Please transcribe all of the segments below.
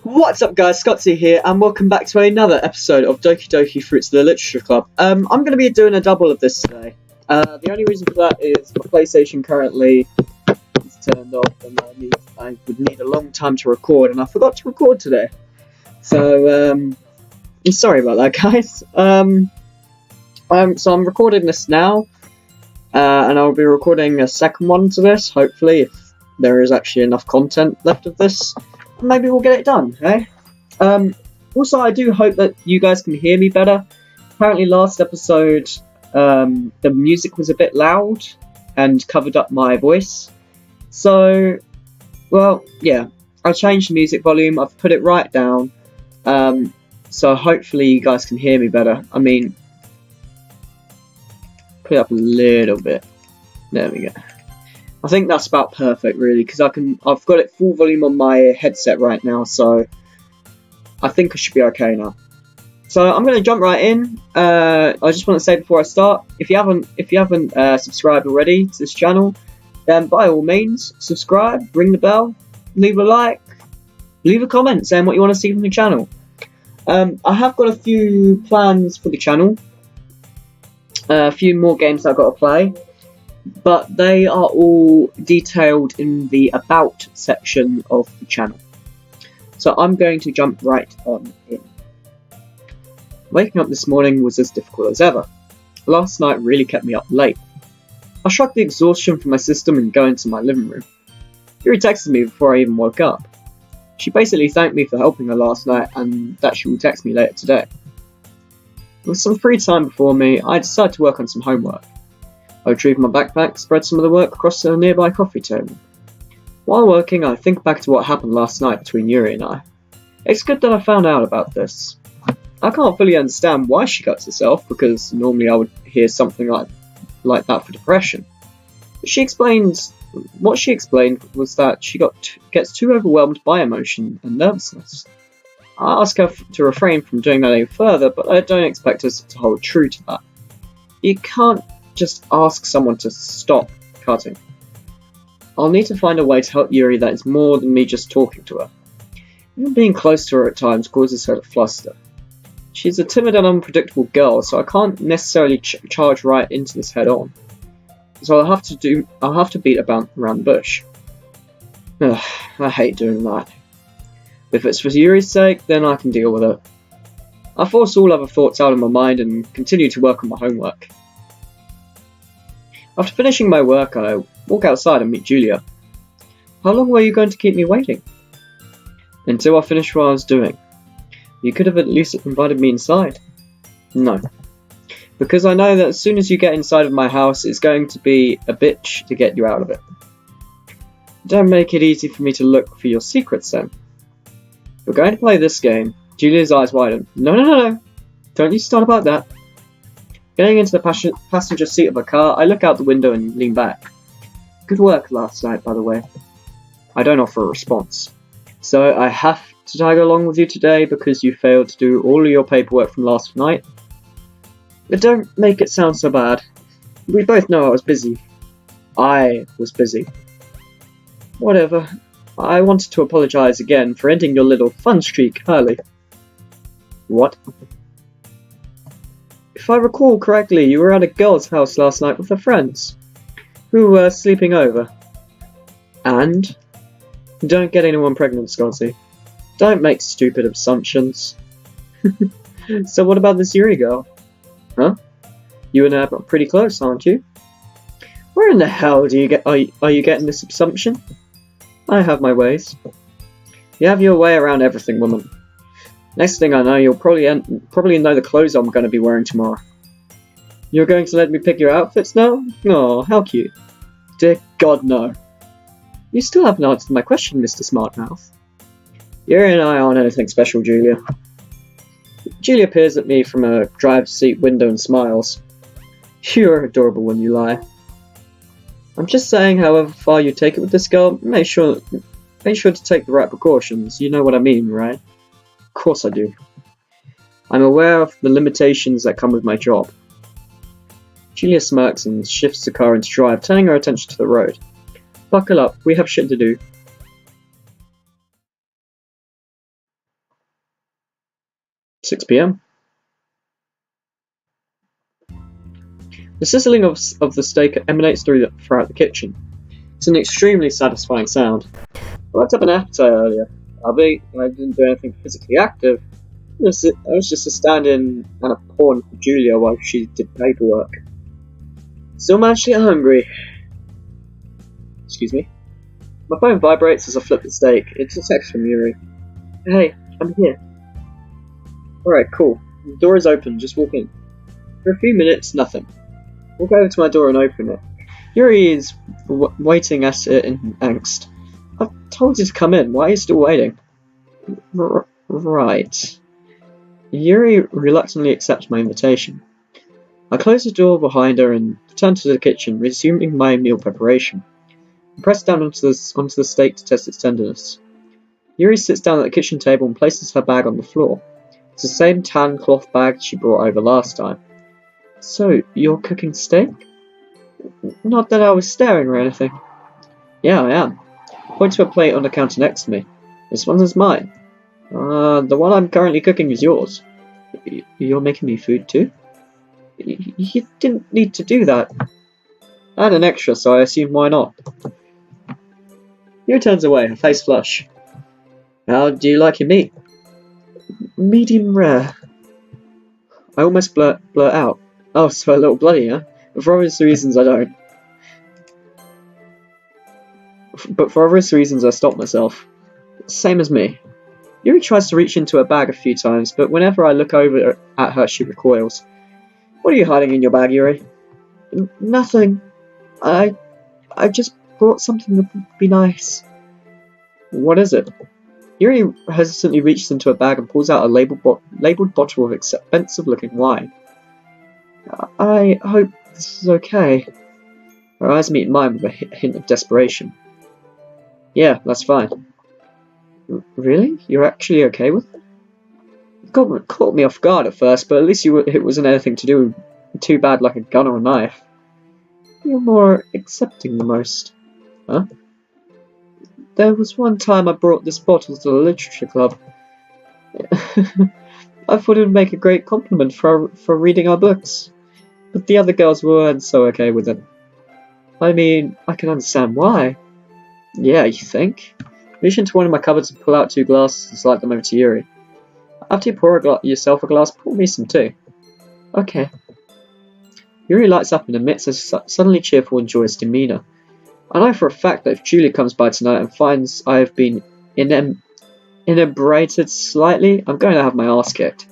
What's up guys, Scotty here, and welcome back to another episode of Doki Doki Fruits of the Literature Club. I'm going to be doing a double of this today. The only reason for that is my PlayStation currently is turned off and I would need a long time to record, and I forgot to record today. So, I'm sorry about that guys. So I'm recording this now, and I'll be recording a second one to this, hopefully, if there is actually enough content left of this. Maybe we'll get it done, eh? Also, I do hope that you guys can hear me better. Apparently last episode, the music was a bit loud and covered up my voice. So, well, yeah, I changed the music volume, I've put it right down. So hopefully you guys can hear me better. I mean, put it up a little bit. There we go. I think that's about perfect, really, because I've got it full volume on my headset right now, so I think I should be okay now. So I'm going to jump right in. I just want to say before I start, if you haven't subscribed already to this channel, then by all means subscribe, ring the bell, leave a like, leave a comment saying what you want to see from the channel. I have got a few plans for the channel, a few more games I've got to play. But they are all detailed in the About section of the channel. So I'm going to jump right on in. Waking up this morning was as difficult as ever. Last night really kept me up late. I shrugged the exhaustion from my system and go into my living room. Yuri texted me before I even woke up. She basically thanked me for helping her last night and that she will text me later today. With some free time before me, I decided to work on some homework. I retrieved my backpack, spread some of the work across a nearby coffee table. While working, I think back to what happened last night between Yuri and I. It's good that I found out about this. I can't fully understand why she cuts herself, because normally I would hear something like that for depression. But what she explained was that she gets too overwhelmed by emotion and nervousness. I asked her to refrain from doing that any further, but I don't expect her to hold true to that. You can't just ask someone to stop cutting. I'll need to find a way to help Yuri that is more than me just talking to her. Even being close to her at times causes her to fluster. She's a timid and unpredictable girl, so I can't necessarily charge right into this head on. So I'll have to beat around the bush. Ugh, I hate doing that. If it's for Yuri's sake, then I can deal with it. I force all other thoughts out of my mind and continue to work on my homework. After finishing my work, I walk outside and meet Julia. How long were you going to keep me waiting? Until I finished what I was doing. You could have at least invited me inside. No. Because I know that as soon as you get inside of my house, it's going to be a bitch to get you out of it. Don't make it easy for me to look for your secrets then. We're going to play this game. Julia's eyes widen. No. Don't you start about that. Getting into the passenger seat of a car, I look out the window and lean back. Good work last night, by the way. I don't offer a response. So I have to tag along with you today because you failed to do all of your paperwork from last night? But don't make it sound so bad. We both know I was busy. I was busy. Whatever. I wanted to apologise again for ending your little fun streak early. What? If I recall correctly, you were at a girl's house last night with her friends, who were sleeping over. And? Don't get anyone pregnant, Scotty. Don't make stupid assumptions. So what about this Yuri girl? Huh? You and her are pretty close, aren't you? Where in the hell are you getting this assumption? I have my ways. You have your way around everything, woman. Next thing I know, you'll probably know the clothes I'm going to be wearing tomorrow. You're going to let me pick your outfits now? Oh, how cute. Dear God, no. You still haven't answered my question, Mr. Smartmouth. Yuri and I aren't anything special, Julia. Julia peers at me from a driver's seat window and smiles. You're adorable when you lie. I'm just saying, however far you take it with this girl, make sure to take the right precautions. You know what I mean, right? Of course I do. I'm aware of the limitations that come with my job. Julia smirks and shifts the car into drive, turning her attention to the road. Buckle up, we have shit to do. 6 p.m. The sizzling of the steak emanates throughout the kitchen. It's an extremely satisfying sound. I worked up an appetite earlier. I didn't do anything physically active. I was just a stand-in and a pawn for Julia while she did paperwork. Still managed to get hungry. Excuse me. My phone vibrates as I flip the steak. It's a text from Yuri. Hey, I'm here. Alright, cool. The door is open, just walk in. For a few minutes, nothing. Walk over to my door and open it. Yuri is waiting at it in angst. I've told you to come in, why are you still waiting? Right. Yuri reluctantly accepts my invitation. I close the door behind her and return to the kitchen, resuming my meal preparation. I press down onto the steak to test its tenderness. Yuri sits down at the kitchen table and places her bag on the floor. It's the same tan cloth bag she brought over last time. So, you're cooking steak? Not that I was staring or anything. Yeah, I am. Point to a plate on the counter next to me. This one is mine. The one I'm currently cooking is yours. You're making me food too? You didn't need to do that. I had an extra, so I assumed why not. Yuri turns away, her face flush. How do you like your meat? Medium rare. I almost blurt out. Oh, so a little bloody, huh? But for obvious reasons I don't. But for obvious reasons I stop myself. Same as me. Yuri tries to reach into her bag a few times, but whenever I look over at her she recoils. What are you hiding in your bag, Yuri? Nothing. I just brought something that would be nice. What is it? Yuri hesitantly reaches into her bag and pulls out a labelled bottle of expensive-looking wine. I hope this is okay. Her eyes meet mine with a hint of desperation. Yeah, that's fine. Really? You're actually okay with it? It caught me off guard at first, but at least it wasn't anything to do too bad like a gun or a knife. You're more accepting than most. Huh? There was one time I brought this bottle to the literature club. I thought it would make a great compliment for reading our books. But the other girls weren't so okay with it. I mean, I can understand why. Yeah, you think? Reach into one of my cupboards and pull out 2 glasses and slide them over to Yuri. After you pour yourself a glass, pour me some too. Okay. Yuri lights up and emits a suddenly cheerful and joyous demeanour. I know for a fact that if Julia comes by tonight and finds I have been inebriated slightly, I'm going to have my ass kicked.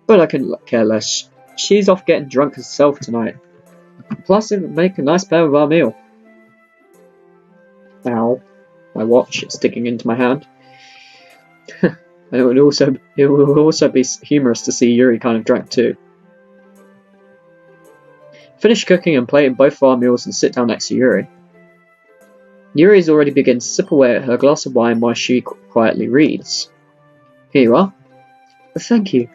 But I can care less. She's off getting drunk herself tonight. Plus, it would make a nice pair of our meal. Ow. My watch is sticking into my hand. And it will also be humorous to see Yuri kind of drunk too. Finish cooking and plating both of our meals and sit down next to Yuri. Yuri has already begun to sip away at her glass of wine while she quietly reads. Here you are. Thank you.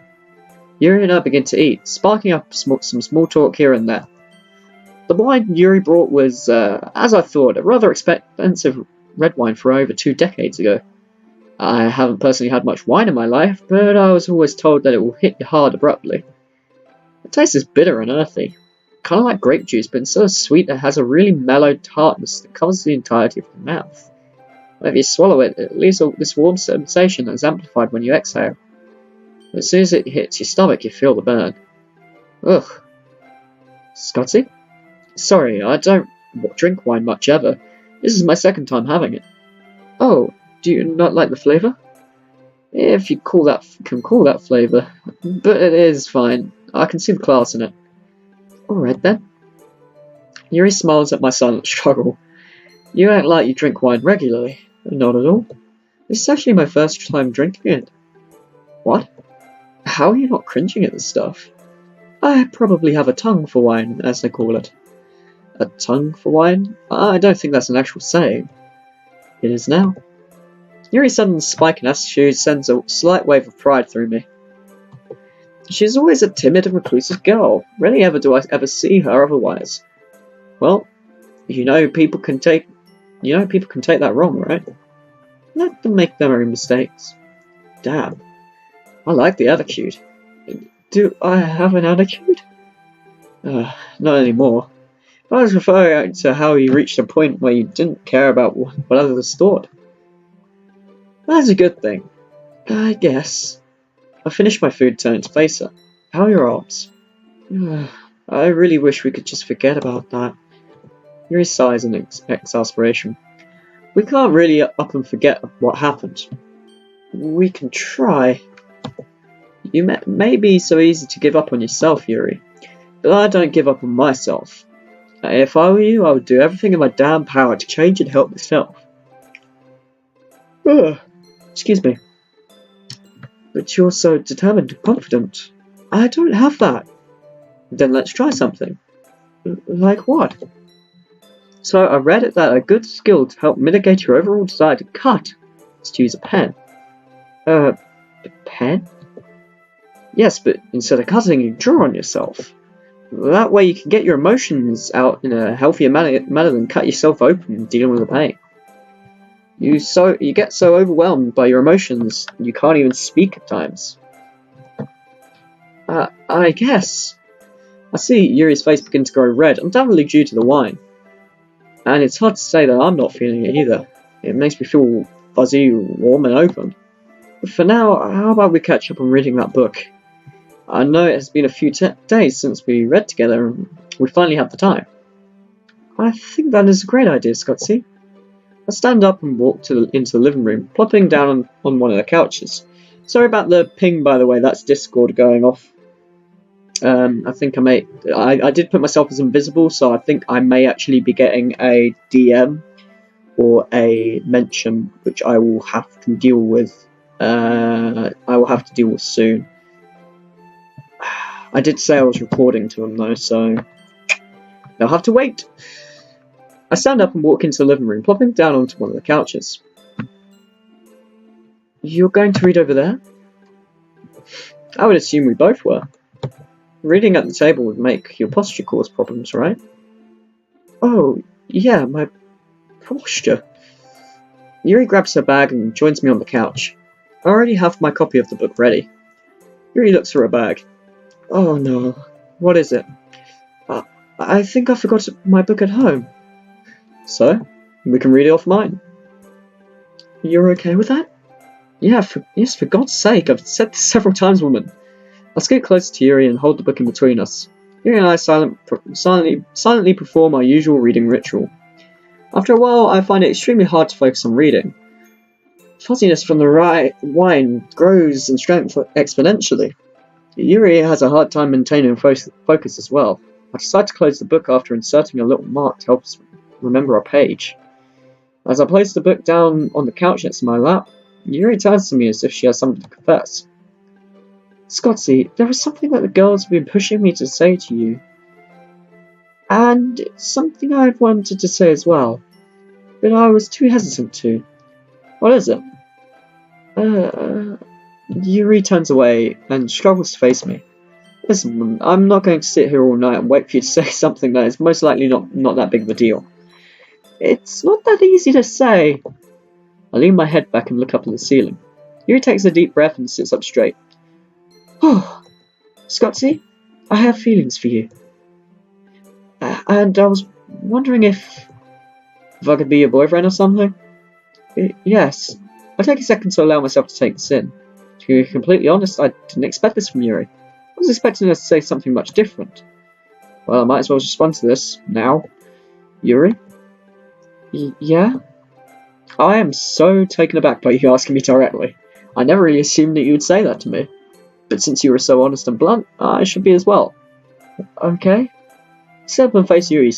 Yuri and I begin to eat, sparking up some small talk here and there. The wine Yuri brought was, as I thought, a rather expensive red wine from over 2 decades ago. I haven't personally had much wine in my life, but I was always told that it will hit you hard abruptly. The taste is bitter and earthy, kind of like grape juice, but instead of sweet, it has a really mellow tartness that covers the entirety of the mouth. Whenever you swallow it, it leaves this warm sensation that is amplified when you exhale. But as soon as it hits your stomach, you feel the burn. Ugh. Scotty? Sorry, I don't drink wine much ever. This is my second time having it. Oh, do you not like the flavour? If you can call that flavour. But it is fine. I can see the class in it. Alright then. Yuri smiles at my silent struggle. You act like you drink wine regularly. Not at all. This is actually my first time drinking it. What? How are you not cringing at this stuff? I probably have a tongue for wine, as they call it. A tongue for wine? I don't think that's an actual saying. It is now. Yuri's sudden spike in attitude sends a slight wave of pride through me. She's always a timid and reclusive girl. Rarely ever do I ever see her otherwise. Well, people can take that wrong, right? Let them make their own mistakes. Damn. I like the attitude. Do I have an attitude? Not anymore. I was referring to how you reached a point where you didn't care about what others thought. That's a good thing, I guess. I finished my food, turned to face her. How are your arms? I really wish we could just forget about that. Yuri sighs in exasperation. We can't really up and forget what happened. We can try. You may be so easy to give up on yourself, Yuri, but I don't give up on myself. If I were you, I would do everything in my damn power to change and help myself. Excuse me. But you're so determined and confident. I don't have that. Then let's try something. Like what? So I read it that a good skill to help mitigate your overall desire to cut is to use a pen. A pen? Yes, but instead of cutting, you draw on yourself. That way you can get your emotions out in a healthier manner than cut yourself open and dealing with the pain. You get so overwhelmed by your emotions, you can't even speak at times. I guess. I see Yuri's face begin to grow red, undoubtedly due to the wine. And it's hard to say that I'm not feeling it either. It makes me feel fuzzy, warm and open. But for now, how about we catch up on reading that book? I know it has been a few days since we read together and we finally have the time. I think that is a great idea, Scotsy. I stand up and walk into the living room, plopping down on one of the couches. Sorry about the ping, by the way, that's Discord going off. I think I did put myself as invisible, so I think I may actually be getting a DM or a mention, which I will have to deal with. Soon. I did say I was reporting to him though, so they'll have to wait. I stand up and walk into the living room, plopping down onto one of the couches. You're going to read over there? I would assume we both were. Reading at the table would make your posture cause problems, right? Oh, yeah, my posture. Yuri grabs her bag and joins me on the couch. I already have my copy of the book ready. Yuri looks for her bag. Oh no, what is it? I think I forgot my book at home. So, we can read it off mine. You're okay with that? Yes, for God's sake, I've said this several times, woman. Let's get closer to Yuri and hold the book in between us. Yuri and I silently perform our usual reading ritual. After a while, I find it extremely hard to focus on reading. Fuzziness from the wine grows in strength exponentially. Yuri has a hard time maintaining focus as well. I decide to close the book after inserting a little mark to help us remember our page. As I place the book down on the couch next to my lap, Yuri turns to me as if she has something to confess. Scotsy, there is something that the girls have been pushing me to say to you. And it's something I've wanted to say as well, but I was too hesitant to. What is it? Yuri turns away and struggles to face me. Listen, I'm not going to sit here all night and wait for you to say something that is most likely not that big of a deal. It's not that easy to say. I lean my head back and look up at the ceiling. Yuri takes a deep breath and sits up straight. Oh, Scotsy, I have feelings for you. And I was wondering if I could be your boyfriend or something? Yes. I take a second to allow myself to take this in. To be completely honest, I didn't expect this from Yuri. I was expecting her to say something much different. Well, I might as well respond to this now. Yuri? Yeah? I am so taken aback by you asking me directly. I never really assumed that you would say that to me. But since you were so honest and blunt, I should be as well. Okay? I stood up and faced Yuri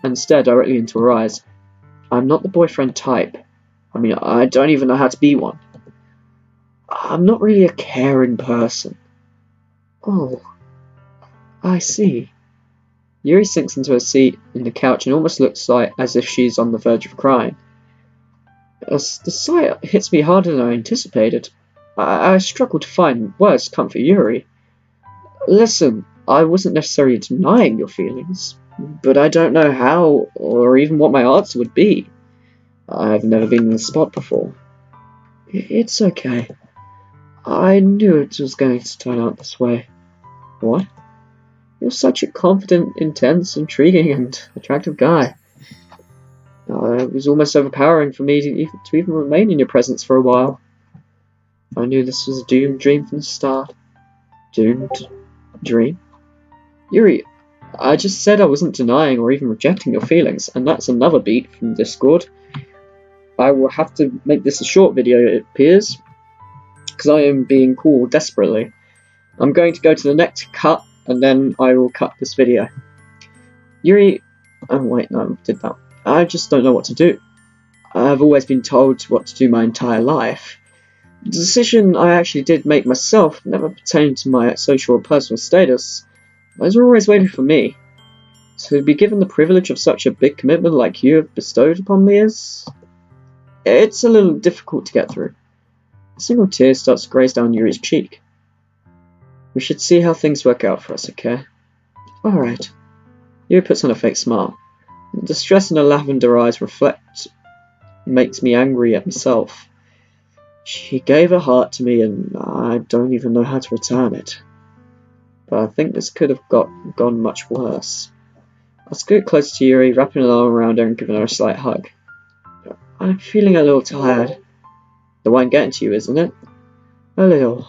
and stared directly into her eyes. I'm not the boyfriend type. I mean, I don't even know how to be one. I'm not really a caring person. Oh, I see. Yuri sinks into her seat in the couch and almost looks as if she's on the verge of crying. As the sight hits me harder than I anticipated, I struggle to find words to comfort Yuri. Listen, I wasn't necessarily denying your feelings, but I don't know how or even what my answer would be. I've never been in this spot before. It's okay. I knew it was going to turn out this way. What? You're such a confident, intense, intriguing, and attractive guy. It was almost overpowering for me to even remain in your presence for a while. I knew this was a doomed dream from the start. Doomed dream? Yuri, I just said I wasn't denying or even rejecting your feelings, and that's another beat from Discord. I will have to make this a short video, it appears, because I am being called desperately. I'm going to go to the next cut, and then I will cut this video. Yuri... Oh wait, no, I did that. I just don't know what to do. I've always been told what to do my entire life. The decision I actually did make myself never pertained to my social or personal status. Those were always waiting for me. To be given the privilege of such a big commitment like you have bestowed upon me is... It's a little difficult to get through. A single tear starts to graze down Yuri's cheek. We should see how things work out for us, okay? Alright. Yuri puts on a fake smile. The distress in her lavender eyes makes me angry at myself. She gave her heart to me and I don't even know how to return it. But I think this could have gone much worse. I scoot closer to Yuri, wrapping an arm around her and giving her a slight hug. I'm feeling a little tired. The wine getting to you, isn't it? A little.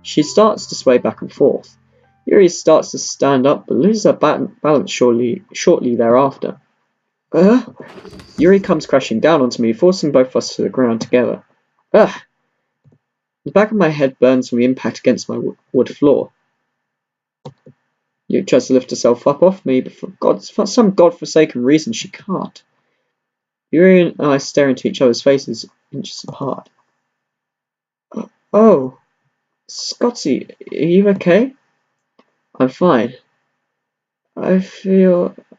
She starts to sway back and forth. Yuri starts to stand up but loses her balance shortly thereafter. Yuri comes crashing down onto me, forcing both of us to the ground together. The back of my head burns from the impact against my wood floor. Yuri tries to lift herself up off me, but for some godforsaken reason she can't. Yuri and I stare into each other's faces, inches apart. Oh, Scotty, are you okay? I'm fine. I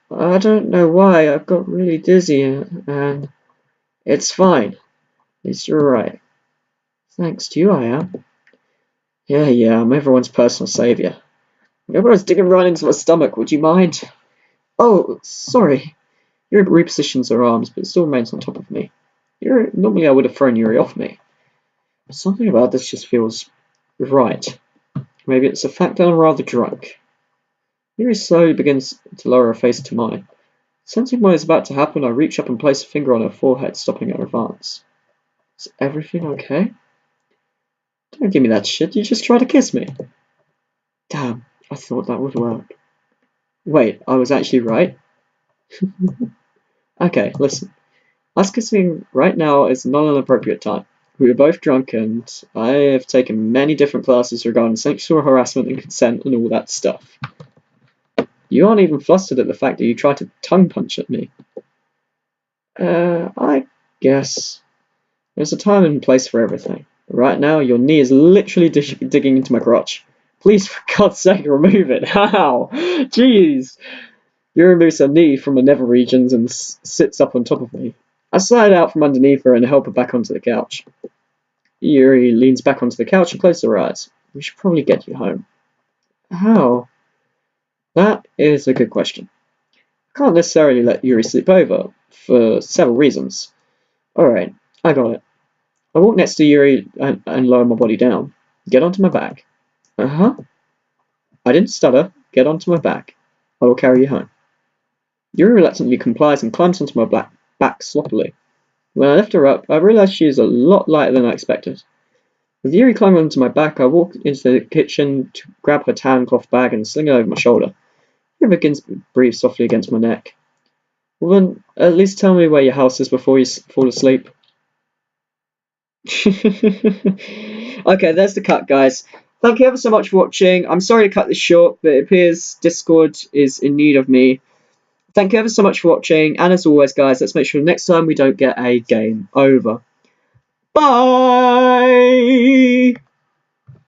don't know why, I've got really dizzy and it's fine. At least you're right. Thanks to you I am. Yeah, I'm everyone's personal saviour. Everyone's digging right into my stomach, would you mind? Oh, sorry. Yuri repositions her arms, but still remains on top of me. Normally I would have thrown Yuri off me. But something about this just feels right. Maybe it's the fact that I'm rather drunk. Yuri slowly begins to lower her face to mine. Sensing what is about to happen, I reach up and place a finger on her forehead, stopping her advance. Is everything okay? Don't give me that shit, you just tried to kiss me. Damn, I thought that would work. Wait, I was actually right? Okay, listen. Us kissing right now is not an appropriate time. We were both drunk and I have taken many different classes regarding sexual harassment and consent and all that stuff. You aren't even flustered at the fact that you tried to tongue punch at me. I guess. There's a time and place for everything. Right now, your knee is literally digging into my crotch. Please, for God's sake, remove it. How? Jeez. Yuri removes her knee from the nether regions and sits up on top of me. I slide out from underneath her and help her back onto the couch. Yuri leans back onto the couch and closes her eyes. We should probably get you home. How? That is a good question. I can't necessarily let Yuri sleep over, for several reasons. Alright, I got it. I walk next to Yuri and lower my body down. Get onto my back. I didn't stutter. Get onto my back. I will carry you home. Yuri reluctantly complies and climbs onto my back sloppily. When I lift her up, I realise she is a lot lighter than I expected. With Yuri climbing onto my back, I walk into the kitchen to grab her tan cloth bag and sling it over my shoulder. Yuri begins to breathe softly against my neck. Well then, at least tell me where your house is before you fall asleep. Okay, there's the cut, guys. Thank you ever so much for watching. I'm sorry to cut this short, but it appears Discord is in need of me. Thank you ever so much for watching, and as always, guys, let's make sure next time we don't get a game over. Bye!